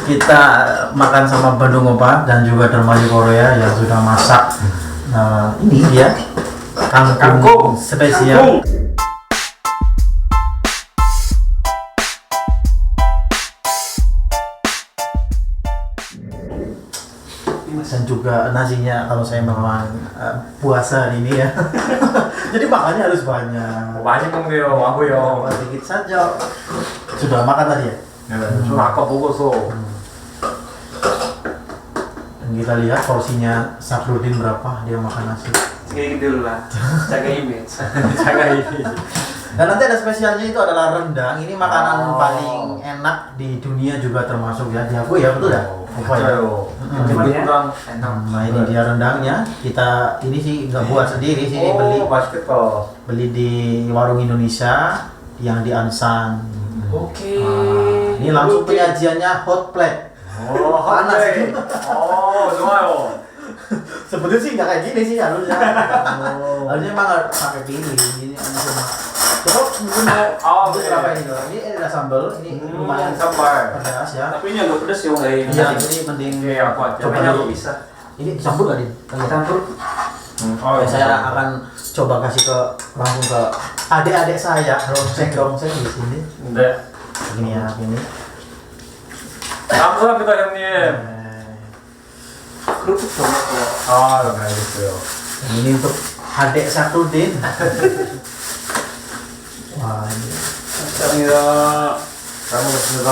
kita makan sama Bandung Opa dan juga Dermayu Korea yang sudah masak. Ini dia kangkung spesial. Dan juga nasinya kalau saya memang puasa ini ya. Jadi makannya harus banyak. 많이 먹네요, 와보요. Sedikit saja. Sudah makan tadi ya? 저 아까 먹어서. Dan kita lihat porsinya Saprudin berapa dia makan nasi. Kayak gitu lah, jaga image. 제가 이 Dan nanti ada spesialnya itu adalah rendang. Ini makanan paling enak di dunia juga termasuk ya. Diakui ya, betul ya? 맞아요. rendang rendang. Nah ini dia rendangnya. Kita ini sih nggak buat sendiri sih, 맛있겠다. beli di warung Indonesia yang di Ansan. Oke. Ini langsung penyajiannya hot plate. panas. 좋아요. Sebetulnya sih nggak kayak gini sih harusnya. Harusnya emang harus pakai pilih. Ini cuma. Coba mungkin mau berapa ini dong? Ini ada sambal. Ini lumayan sambal. pedas ya. Tapi ini agak pedas ya, kayak Iya, ini mending Iya, aku aja. coba Coba dulu. bisa. Ini campur nggak Din? Campur. Saya akan coba kasih ke langsung ke adik-adik saya. Dongseng di sini. 네. Begini ya, ini. 감사합니다, 형님. Kerupuk dong. 알겠어요. Ini untuk adik Saprudin. Wah, ini. 감사합니다. 잘 먹었습니다.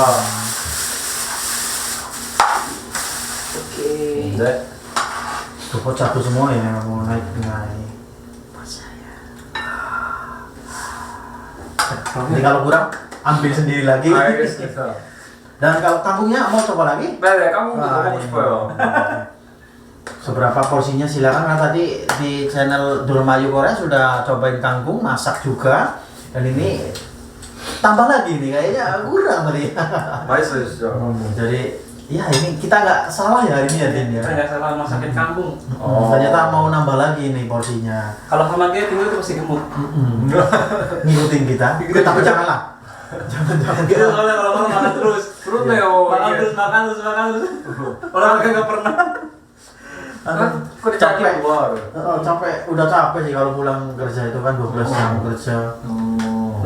Oke. 네. Tuh satu semua ya mau naik. Percaya. Jadi kalau kurang ambil sendiri lagi. 알겠습니다. Dan kalau kangkungnya mau coba lagi? 네네, 깐풍도 먹고 ini. 싶어요. Seberapa porsinya silakan. Karena tadi di channel Dermayu Korea sudah cobain kangkung masak juga. Dan ini tambah lagi nih kayaknya kurang tadi. 맛있어요, 진짜. Jadi ya ini kita nggak salah ya hari ini ya Din ya. Saya nggak salah masakin kangkung. Ternyata mau nambah lagi nih porsinya. Kalau sama dia tinggal itu pasti gemuk. Ngikutin kita. Tapi janganlah. Jangan Gitu soalnya kalau makan makan terus. 그렇네요. Makan 이게. terus, makan terus, makan terus. Orang makan nggak pernah. 그래 capek. 좋아. Capek, udah capek sih kalau pulang kerja itu kan 12 jam kerja.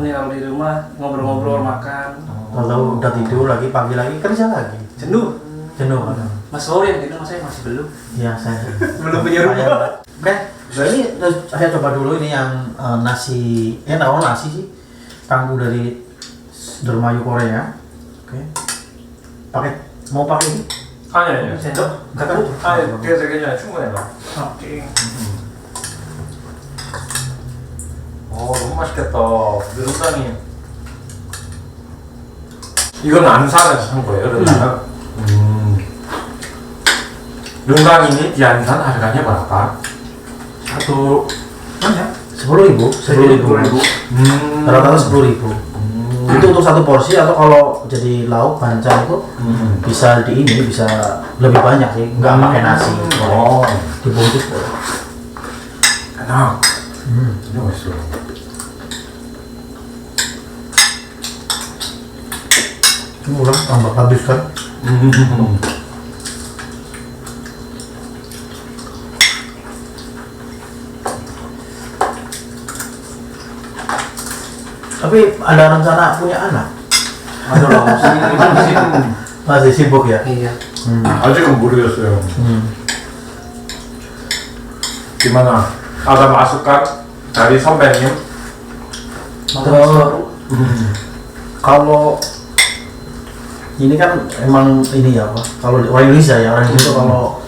Ini kalau di rumah ngobrol-ngobrol makan. Kalau udah tidur lagi pagi lagi kerja lagi. Jenuh. Jenuh kan? Mas Lori yang gitu, mas saya masih belum. Iya saya. Belum punya rumah. Oke, nah ini saya coba dulu ini yang nasi. Tahu nasi sih. Kangkung dari Dermayu Korea. Oke. Mau pakai ini? 아니. Sendok? Kakak. 아니, 그래서 그냥 충분해요. Oke. 너무 맛있겠다. rendang이. 이건 안산에서 산 거예요, rendang? rendang ini di Ansan harganya berapa? Satu. Mana? 10.000. 10.000. Rata-rata 10.000. Itu untuk satu porsi atau kalau jadi lauk bancang itu bisa di ini bisa lebih banyak sih, nggak pakai nasi. Dibungkus. enak. ini 맛있어. Ini ulang tambah habis kan? Tapi ada rencana punya anak? 맞아, Masih sibuk ya? Iya. 아직은 모르겠어요. gimana? ada masukan dari 선배님? Kalau ini kan emang ini ya Pak, kalau orang Indonesia ya, orang Indonesia kalau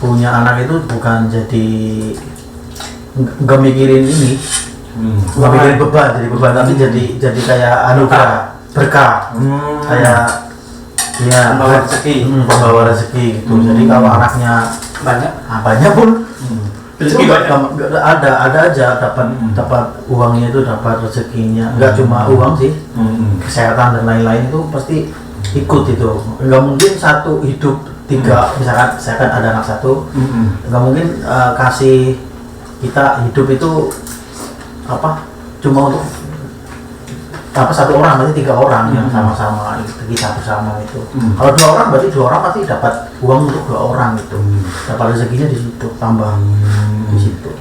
punya anak itu bukan jadi nggak mikirin ini, nggak mikirin beban, jadi beban tapi jadi kayak anugerah, berkah, kayak ya Pembawa rezeki. Pembawa rezeki gitu. Jadi kalau anaknya Banyak. banyak pun Rezeki banyak. ada aja dapat uangnya itu, dapat rezekinya, nggak cuma uang sih, kesehatan dan lain-lain itu pasti ikut itu. Nggak mungkin satu hidup tiga, misalkan ada anak satu, nggak mungkin kasih kita hidup itu apa cuma untuk satu orang berarti 3 orang yang sama-sama kita bersama itu. Kalau 2 orang berarti 2 orang pasti dapat uang untuk 2 orang gitu. Dapat rezekinya di situ, tambah di situ.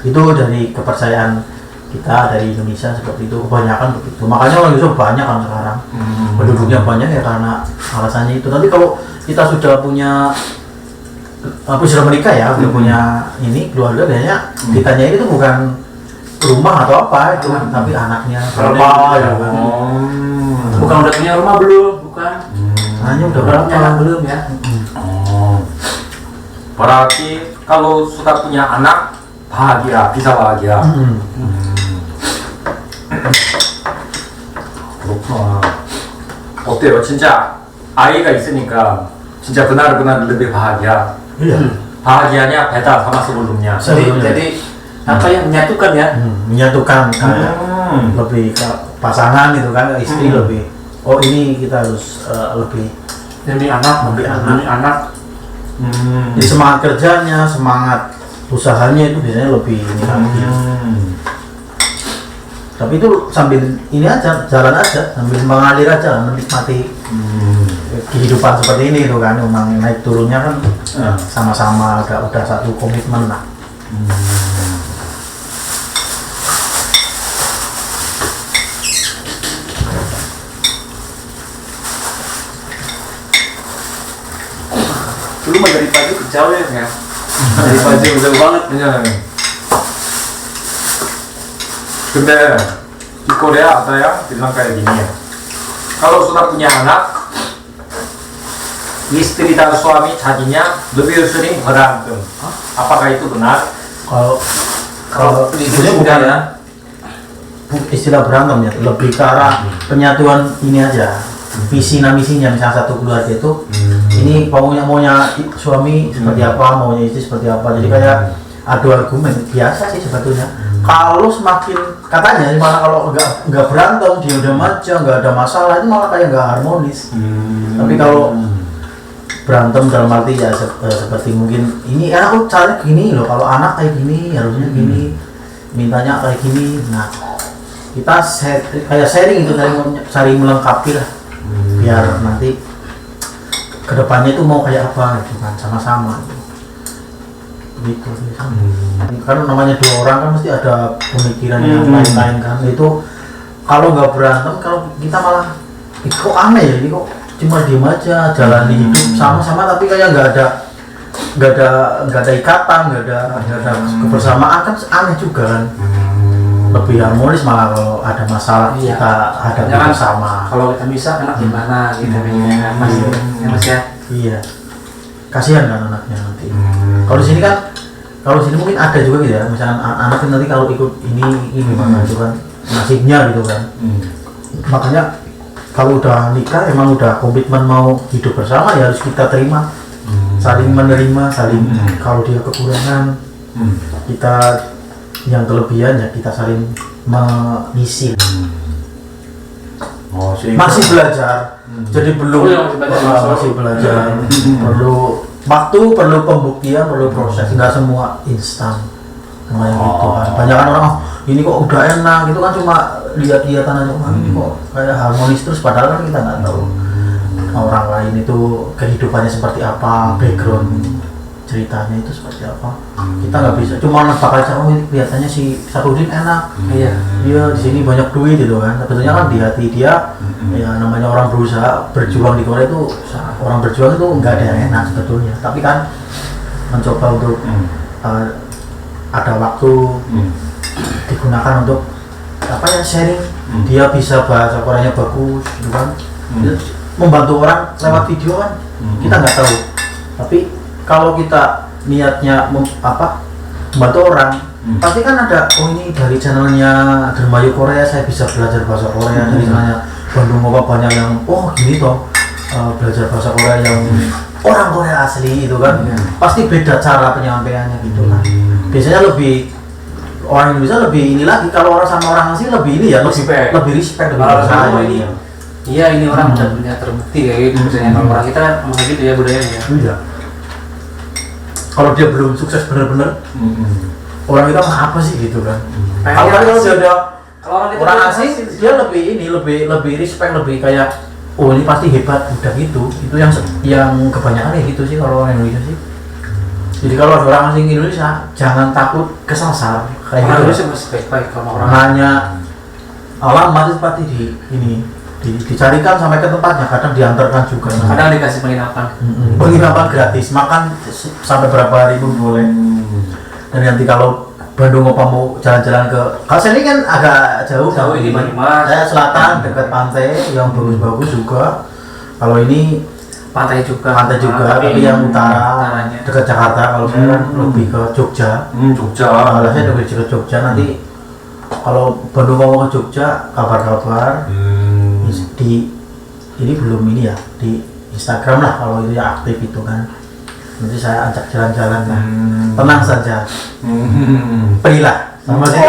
Itu dari kepercayaan kita dari Indonesia seperti itu, kebanyakan begitu. Makanya orang Indonesia banyak kan sekarang, penduduknya banyak ya karena alasannya itu. Nanti kalau kita sudah punya sudah menikah ya, sudah punya ini keluarga, biasanya ditanya itu bukan rumah atau apa itu, tapi anaknya berapa ya kan. Bukan udah punya rumah belum, bukan. Hanya udah Punya berapa anak belum ya. Berarti kalau sudah punya anak bahagia, bisa bahagia. 그렇구나. 어때요? 진짜 아이가 있으니까 진짜 그날 lebih bahagia. Iya. bahagianya beda sama sebelumnya. Jadi apa yang menyatukan ya? Menyatukan lebih ke pasangan gitu kan, istri lebih. Oh ini kita harus lebih Demi anak. Jadi semangat kerjanya, semangat usahanya itu biasanya lebih ini lagi. Tapi itu sambil ini aja, jalan aja, sambil mengalir aja, menikmati kehidupan seperti ini itu kan. Memang naik turunnya kan sama-sama udah satu komitmen lah. Dulu mah dari pagi ke jauh ya. Dari pagi jauh banget. Iya. 근데 di Korea ada yang bilang kayak gini ya. Kalau sudah punya anak, istri dan suami jadinya lebih sering berantem. Apakah itu benar? Kalau Istrinya bukan bukan ya. istilah berantem ya, lebih ke arah penyatuan ini aja, visi dan misinya. Misalnya satu keluarga itu ini maunya suami seperti apa, maunya istri seperti apa, jadi kayak adu argumen biasa sih sebetulnya. Kalau semakin katanya malah kalau nggak berantem, dia udah aja nggak ada masalah, itu malah kayak nggak harmonis. Tapi kalau berantem dalam arti ya seperti mungkin ini aku caranya gini loh, kalau anak kayak gini harusnya gini, mintanya kayak gini. Nah kita kayak sharing itu, saling melengkapi lah, biar nanti kedepannya itu mau kayak apa gitu kan, sama-sama gitu. Karena namanya 2 orang kan mesti ada pemikiran yang lain-lain kan. Itu kalau nggak berantem, kalau kita malah kok aneh ya, ini kok cuma diem aja jalani hidup sama-sama tapi kayak nggak ada ikatan, nggak ada kebersamaan kan, aneh juga kan. Lebih harmonis malah kalau ada masalah kita hadapi bersama. Kalau kita bisa anak gimana gitu ya Mas ya. Iya, kasihan kan anaknya nanti. Kalau di sini kan, kalau di sini mungkin ada juga gitu ya, misalnya anak nanti kalau ikut ini gimana itu kan nasibnya gitu kan. Makanya kalau udah nikah emang udah komitmen mau hidup bersama ya harus kita terima, saling menerima, saling kalau dia kekurangan kita yang kelebihan ya kita saling mengisi. Masih belajar, jadi belum masih belajar, perlu waktu, perlu pembuktian, perlu proses, nggak semua instan. Namanya gitu kan. Banyak kan orang ini kok udah enak gitu kan, cuma lihat-lihatan aja, ini kok kayak harmonis terus, padahal kan kita nggak tahu orang lain itu kehidupannya seperti apa, background ceritanya itu seperti apa. Kita nggak bisa cuma nebak aja, oh ini kelihatannya si Sarudin enak, iya dia di sini banyak duit gitu kan. Sebetulnya kan di hati dia ya namanya orang berusaha berjuang di Korea itu, orang berjuang itu nggak ada yang enak sebetulnya, tapi kan mencoba untuk ada waktu digunakan untuk apa ya, sharing. Dia bisa bahasa Koreanya bagus gitu kan, membantu orang lewat video kan, kita nggak tahu. Tapi kalau kita niatnya membantu orang, pasti kan ada, oh ini dari channelnya Dermayu Korea saya bisa belajar bahasa Korea, dari channelnya Bandung Ngopa banyak yang oh gini toh belajar bahasa Korea yang orang Korea asli itu kan. Pasti beda cara penyampaiannya gitu kan. Biasanya lebih orang Indonesia lebih ini lagi, kalau orang sama orang asli lebih ini ya, lebih respect, lebih percaya ini. Iya, ini orang benar-benar terbukti kayak gitu misalnya. Kalau orang kita emang gitu ya budayanya. Iya. Kalau dia belum sukses benar-benar, orang kita mah apa sih gitu kan. Kalau dia ada Kalau orang itu orang lebih asing asing. dia lebih respect, lebih kayak oh ini pasti hebat udah gitu. Itu yang kebanyakan ya gitu sih kalau orang Indonesia sih. Jadi kalau ada orang asing Indonesia jangan takut kesasar kayak Orang gitu. Indonesia masih baik-baik kalau orang Nanya alamat itu pasti dicarikan sampai ke tempatnya, kadang diantarkan juga. kadang dikasih penginapan. Penginapan gratis, makan sampai berapa hari pun boleh. Dan nanti kalau Bandung apa mau jalan-jalan ke, kalau sini kan agak jauh Ini Banyumas. saya selatan dekat pantai yang bagus-bagus juga. Kalau ini Pantai juga. tapi yang utara utaranya. dekat Jakarta. Kalau saya kan lebih ke Jogja. Jogja. Kalau saya lebih ke Jogja. Nanti kalau Bandung mau ke Jogja kabar-kabar ini belum ini ya di Instagram lah kalau itu ya aktif itu kan. Nanti saya ajak jalan-jalan lah. Tenang saja. Berilah sama situ.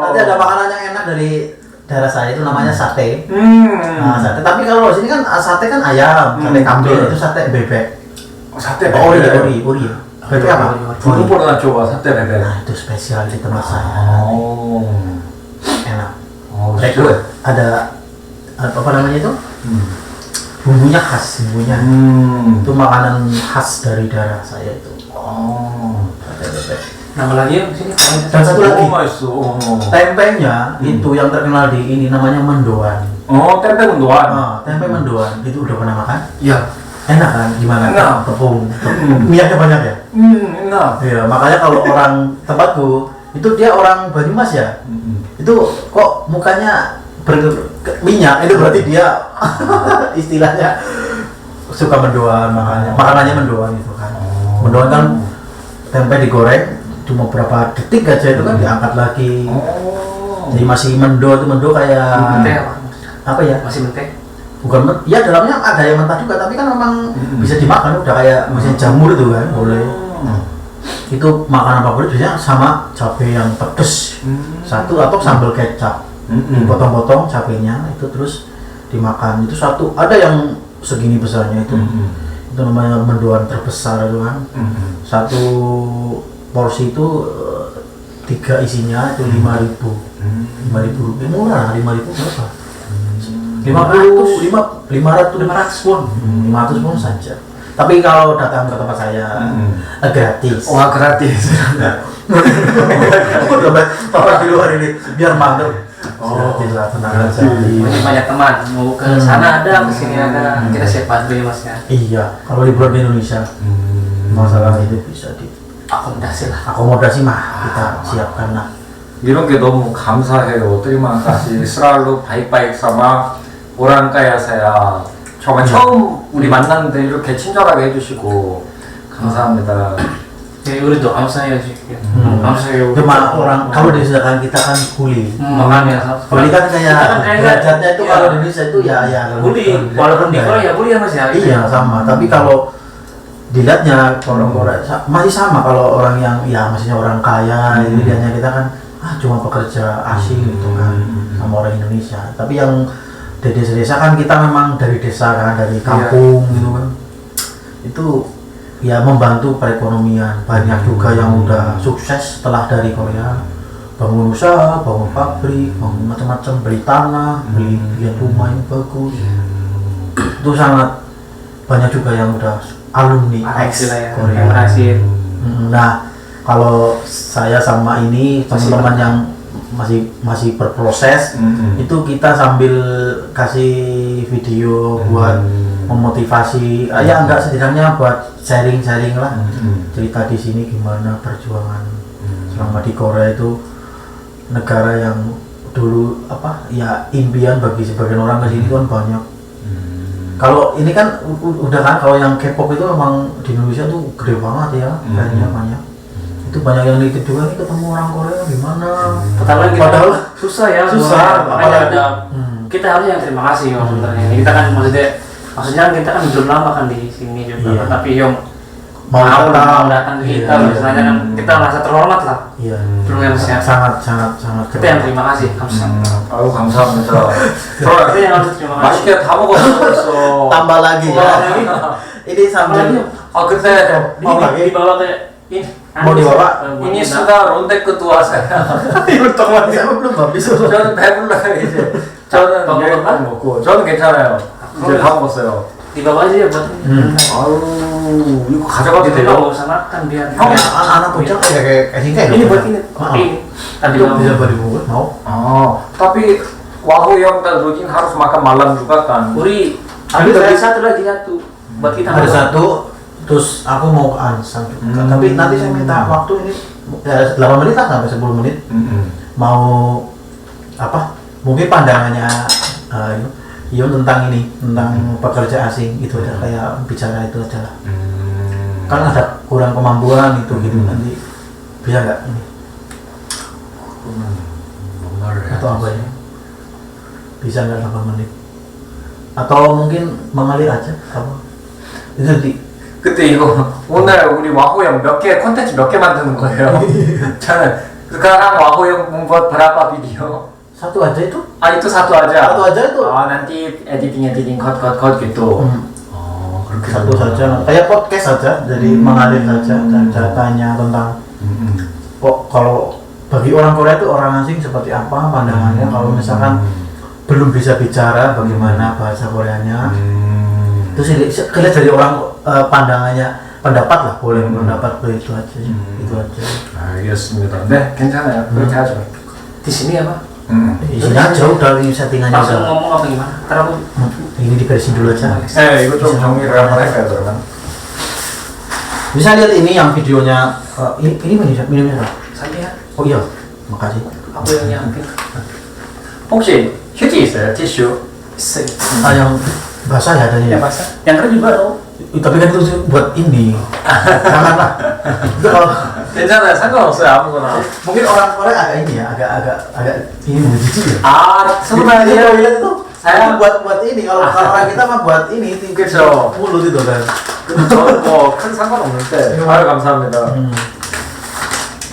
Nanti ada makanan yang enak dari daerah saya itu namanya sate. Nah, sate. Tapi kalau di sini kan sate kan ayam, sate kambing itu sate bebek. sate Ori bebek. ya. Bebek apa? Dulu pernah coba sate bebek. Nah, itu spesial di tempat saya. Enak. Itu. Ada apa namanya itu? Bumbunya khas, itu makanan khas dari daerah saya itu. Sate bebek. Nama lagi ya sini. Dan satu lagi, 맛있어. tempenya itu yang terkenal di ini namanya mendoan. tempe mendoan. Tempe mendoan itu udah pernah makan? Iya. Enak kan? Gimana? Enak. Tepung. Minyaknya banyak ya? enak. Iya, makanya kalau orang tempatku itu dia orang Banyumas ya. Itu kok mukanya berminyak, itu berarti dia istilahnya suka mendoan, makanannya mendoan itu kan. Mendoan kan tempe digoreng cuma berapa detik aja itu kan diangkat lagi. Jadi masih mendo kayak Menteh apa ya? Masih menteh. Bukan ya dalamnya ada yang mentah juga, tapi kan memang bisa dimakan, udah kayak misalnya jamur itu kan boleh. Itu makanan favorit biasanya sama cabai yang pedes satu atau sambal kecap, dipotong-potong cabenya itu terus dimakan. Itu satu, ada yang segini besarnya itu namanya mendoan terbesar itu kan. Satu porsi itu 3 isinya itu 5.000 rupiah, murah. 5.000 berapa? 500 pun 500 pun saja. Tapi kalau datang ke tempat saya gratis. Wah, gratis. Bapak di luar ini biar mantap. Gratis lah, tenang aja. Banyak teman mau ke sana ada, ke sini ada. Kita siap bantu ya Mas ya. Iya, kalau liburan di Indonesia masalah itu bisa akomodasi mah kita siapkan lah. 이런 게 너무 감사해요. terima kasih selalu baik-baik sama orang kayak saya. 정말 처음 우리 만났는데 이렇게 친절하게 해주시고 감사합니다. Ya udah doa saya sih. 감사해요. Cuma orang kalau di sana kita kan kuli. Makanya Kuli kan kayak derajatnya itu kalau di Indonesia itu ya kuli, walaupun di Korea ya kuli ya Mas ya. Iya sama, tapi kalau dilihatnya orang Korea masih sama. Kalau orang yang ya maksudnya orang kaya ini dilihatnya kita kan cuma pekerja asing gitu kan sama orang Indonesia. Tapi yang di desa-desa kan kita memang dari desa kan, dari kampung gitu kan. Itu ya membantu perekonomian. Banyak juga yang udah sukses setelah dari Korea, bangun usaha, bangun pabrik, bangun macam-macam, beli tanah, beli rumah yang bagus. Itu sangat banyak juga yang udah alumni ex Korea. Berhasil. Nah, kalau saya sama ini teman-teman yang masih berproses, itu kita sambil kasih video buat memotivasi, ya enggak setidaknya buat sharing lah, cerita di sini gimana perjuangan selama di Korea. Itu negara yang dulu ya impian bagi sebagian orang ke sini kan banyak. Kalau ini kan udah kan, kalau yang K-pop itu memang di Indonesia tuh gede banget ya, kayaknya banyak. Itu banyak yang nitip juga nih ketemu orang Korea gimana. Padahal susah ya. Apalagi kita harus yang terima kasih sebenarnya. Kita kan maksudnya kita kan belum lama kan di sini juga, tapi yang mau datang ke kita, misalnya kan kita merasa terhormat lah. Iya. Belum yang sangat. Kita yang terima kasih. 아유 감사합니다. Kita yang harus terima kasih. 맛있게 다 먹었어. Tambah lagi ya. Ini sambil 근데 Dibawa ke Mau dibawa? ini sudah ronde kedua saya. Saya belum habis. 저는 배불러요 이제. 저는 밥 내일 먹었나? 밥 먹고. 저는 괜찮아요. 이제 밥 먹었어요. Dibawa aja buat 아유 이거 가져가도 nggak 돼요? usah makan biar Anak bocah kayak singkai. ini buat ini ini tadi Itu mau bisa beri mau. tapi wahyu yang dan rutin harus makan malam juga kan. Uri Tapi ada tadi- satu lagi satu buat kita Ada makan. satu, terus aku mau ke Ansan juga. Tapi nanti saya minta waktu ini 8 menit lah sampai 10 menit. Mau apa? Mungkin pandangannya Ion tentang ini, tentang pekerja asing itu aja, kayak bicara itu aja lah. Kan ada kurang kemampuan itu gitu nanti bisa nggak ini 뭔 말을 해야 atau apa 되지? ya? Bisa nggak 8 menit? Atau mungkin mengalir aja apa? Itu nanti. 그때 이거 오늘 우리 와호 형몇 개 콘텐츠 몇 개 만드는 거예요. 저는 sekarang waho yang membuat berapa video? Satu aja itu? itu satu aja. Satu aja itu. nanti editing cut gitu. 그렇게 Satu 하는구나. saja, kayak podcast saja, jadi mengalir saja dan tanya tentang kok kalau bagi orang Korea itu orang asing seperti apa pandangannya, kalau misalkan belum bisa bicara bagaimana bahasa Koreanya, terus kelihatan dari orang pandangannya pendapat lah, boleh pendapat itu aja, itu aja. 알겠습니다. 네, 괜찮아요. 그렇게 하죠. Di sini apa? Isinya jauh dari settingannya Langsung udah. ngomong apa gimana? Ntar aku Ini diberesin dulu aja. 네, 이거 좀 정리를 한번 할까요, 그러면? Bisa lihat ini yang videonya ini minumnya apa? saya Oh iya, makasih. aku yang nyiapin. 혹시 휴지 있어요? 티슈? Iseng. Yang basah ya adanya. Ya masa? Yang keren juga dong. Tapi kan itu buat ini. Janganlah. Itu kalau 괜찮아요. 상관없어요. 아무거나. mungkin orang Korea agak ini ya, agak ini jijik ya. sebenarnya toilet itu saya- buat ini, kalau orang kita mah buat ini 그쵸. mulut itu kan. 저는 큰 상관없는데. 아유, 감사합니다.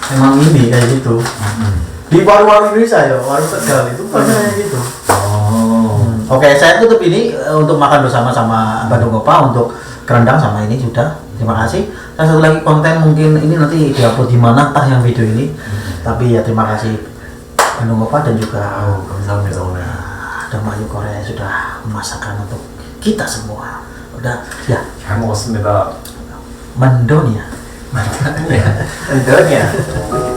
Emang ini kayak gitu. Di warung-warung Indonesia ya, warung Tegal itu banyak kayak gitu. Oke, saya tutup ini untuk makan bersama sama Bandung Kopa untuk kerendang sama ini sudah. Terima kasih. Dan satu lagi konten mungkin ini nanti diupload di mana entah yang video ini. Tapi ya terima kasih Bandung Kopa dan juga 감사합니다, 오늘. dan Mayu Korea sudah memasakkan untuk kita semua. Udah ya, 잘 먹었습니다. mendonia. 만두야. 만두야.